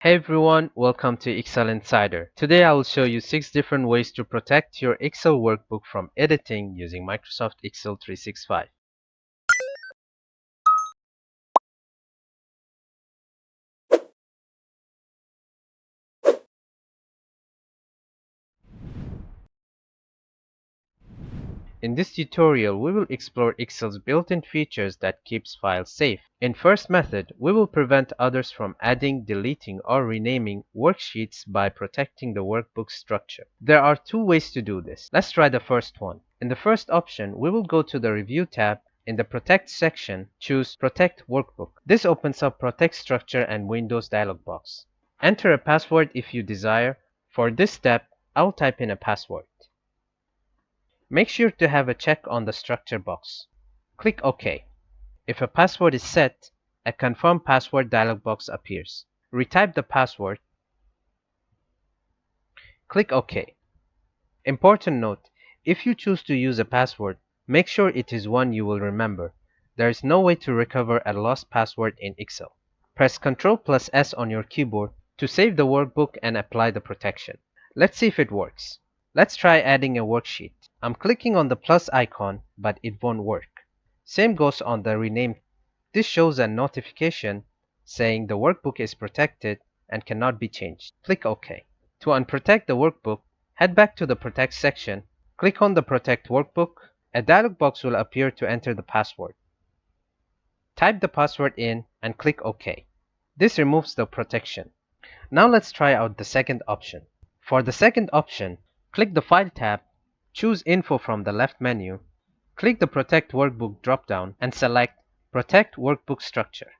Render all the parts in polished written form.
Hey everyone, welcome to Excel Insider. Today I will show you 6 different ways to protect your Excel workbook from editing using Microsoft Excel 365. In this tutorial, we will explore Excel's built-in features that keeps files safe. In first method, we will prevent others from adding, deleting, or renaming worksheets by protecting the workbook structure. There are 2 ways to do this. Let's try the first one. In the first option, we will go to the Review tab. In the Protect section, choose Protect Workbook. This opens up Protect Structure and Windows dialog box. Enter a password if you desire. For this step, I'll type in a password. Make sure to have a check on the structure box. Click OK. If a password is set, a Confirm Password dialog box appears. Retype the password. Click OK. Important note, if you choose to use a password, make sure it is one you will remember. There is no way to recover a lost password in Excel. Press Ctrl+S on your keyboard to save the workbook and apply the protection. Let's see if it works. Let's try adding a worksheet. I'm clicking on the plus icon, but it won't work. Same goes on the rename. This shows a notification saying the workbook is protected and cannot be changed. Click OK. To unprotect the workbook, head back to the Protect section. Click on the Protect Workbook. A dialog box will appear to enter the password. Type the password in and click OK. This removes the protection. Now let's try out the second option. For the second option, click the File tab, choose Info from the left menu, click the Protect Workbook drop-down and select Protect Workbook Structure.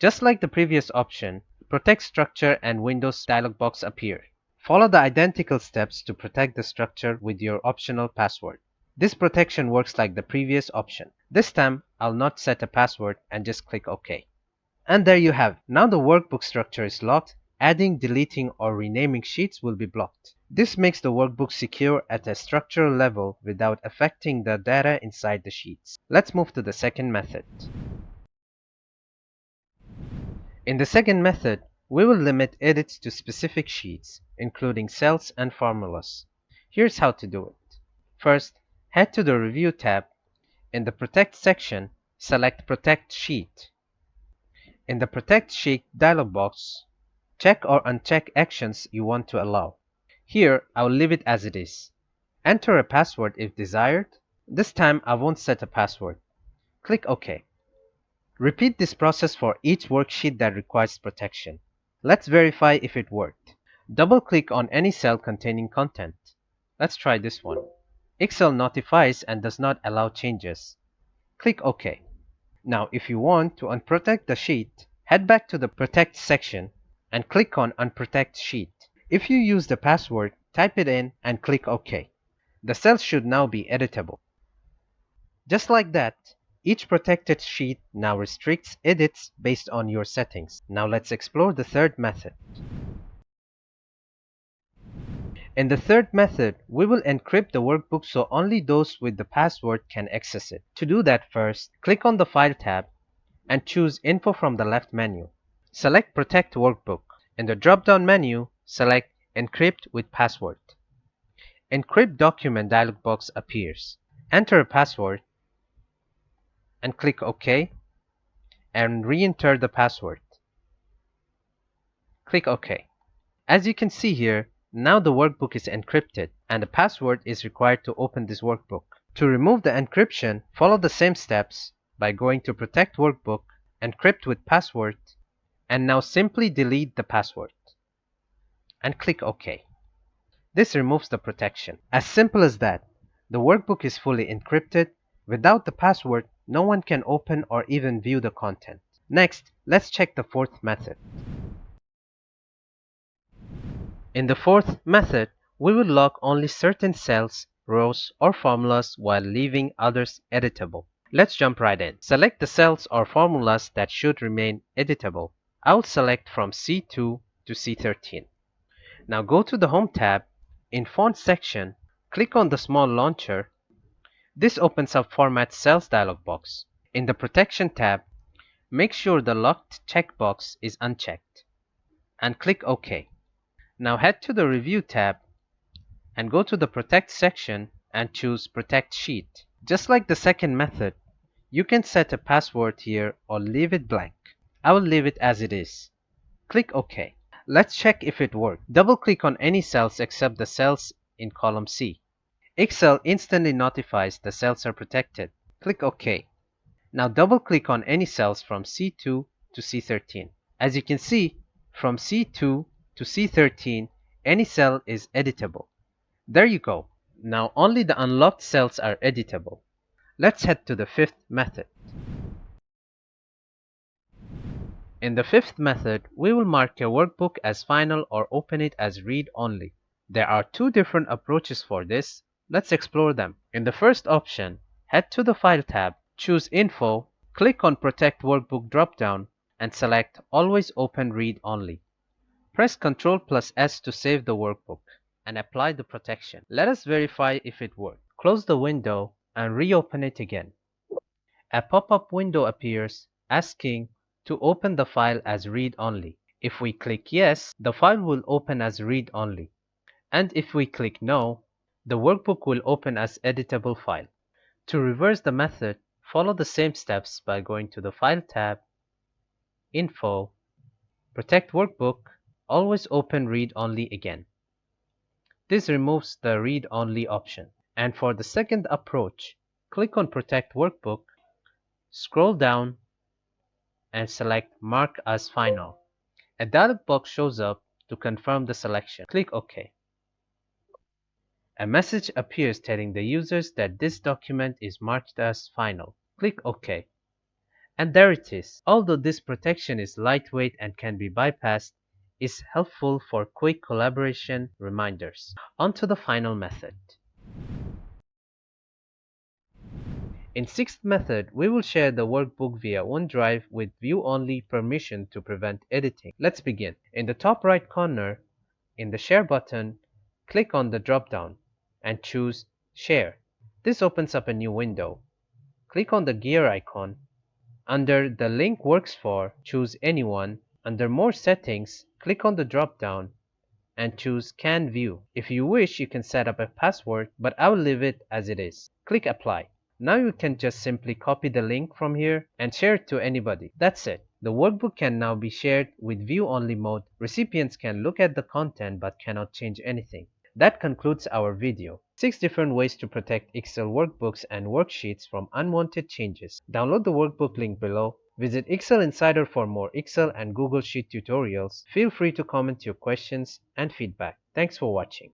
Just like the previous option, Protect Structure and Windows dialog box appear. Follow the identical steps to protect the structure with your optional password. This protection works like the previous option. This time, I'll not set a password and just click OK. And there you have. Now the workbook structure is locked. Adding, deleting, or renaming sheets will be blocked. This makes the workbook secure at a structural level without affecting the data inside the sheets. Let's move to the second method. In the second method, we will limit edits to specific sheets, including cells and formulas. Here's how to do it. First, head to the Review tab. In the Protect section, select Protect Sheet. In the Protect Sheet dialog box, check or uncheck actions you want to allow. Here, I will leave it as it is. Enter a password if desired. This time, I won't set a password. Click OK. Repeat this process for each worksheet that requires protection. Let's verify if it worked. Double-click on any cell containing content. Let's try this one. Excel notifies and does not allow changes. Click OK. Now, if you want to unprotect the sheet, head back to the Protect section and click on Unprotect Sheet. If you use the password, type it in and click OK. The cells should now be editable. Just like that, each protected sheet now restricts edits based on your settings. Now let's explore the third method. In the third method, we will encrypt the workbook so only those with the password can access it. To do that, first, click on the File tab and choose Info from the left menu. Select Protect Workbook. In the drop-down menu, select Encrypt with Password. Encrypt Document dialog box appears. Enter a password and click OK and re-enter the password. Click OK. As you can see here, now the workbook is encrypted and a password is required to open this workbook. To remove the encryption, follow the same steps by going to Protect Workbook, Encrypt with Password, and now simply delete the password and click OK. This removes the protection. As simple as that. The workbook is fully encrypted. Without the password, no one can open or even view the content. Next, let's check the fourth method. In the fourth method, we will lock only certain cells, rows, or formulas while leaving others editable. Let's jump right in. Select the cells or formulas that should remain editable. I'll select from C2 to C13. Now go to the Home tab. In Font section, click on the small launcher. This opens up Format Cells dialog box. In the Protection tab, make sure the Locked checkbox is unchecked. and click OK. Now head to the Review tab and go to the Protect section and choose Protect Sheet. Just like the second method, you can set a password here or leave it blank. I will leave it as it is. Click OK. Let's check if it worked. Double-click on any cells except the cells in column C. Excel instantly notifies the cells are protected. Click OK. Now double-click on any cells from C2 to C13. As you can see, from C2 to C13, any cell is editable. There you go. Now only the unlocked cells are editable. Let's head to the fifth method. In the fifth method, we will mark a workbook as final or open it as read only. There are two different approaches for this. Let's explore them. In the first option, head to the File tab, choose Info, click on Protect Workbook drop-down, and select Always Open Read Only. Press Ctrl+S to save the workbook and apply the protection. Let us verify if it worked. Close the window and reopen it again. A pop-up window appears asking to open the file as read-only. If we click Yes, the file will open as read-only. And if we click No, the workbook will open as editable file. To reverse the method, follow the same steps by going to the File tab, Info, Protect Workbook, Always Open Read-Only again. This removes the read-only option. And for the second approach, click on Protect Workbook, scroll down, and select Mark as Final. A dialog box shows up to confirm the selection. Click OK. A message appears telling the users that this document is marked as final. Click OK. And there it is. Although this protection is lightweight and can be bypassed, is helpful for quick collaboration reminders. On to the final method. In sixth method, we will share the workbook via OneDrive with view-only permission to prevent editing. Let's begin. In the top right corner, in the Share button, click on the drop-down and choose Share. This opens up a new window. Click on the gear icon. Under the link works for, choose Anyone. Under More Settings, click on the drop-down and choose Can View. If you wish, you can set up a password, but I will leave it as it is. Click Apply. Now you can just simply copy the link from here and share it to anybody. That's it. The workbook can now be shared with view-only mode. Recipients can look at the content but cannot change anything. That concludes our video. 6 different ways to protect Excel workbooks and worksheets from unwanted changes. Download the workbook link below. Visit Excel Insider for more Excel and Google Sheet tutorials. Feel free to comment your questions and feedback. Thanks for watching.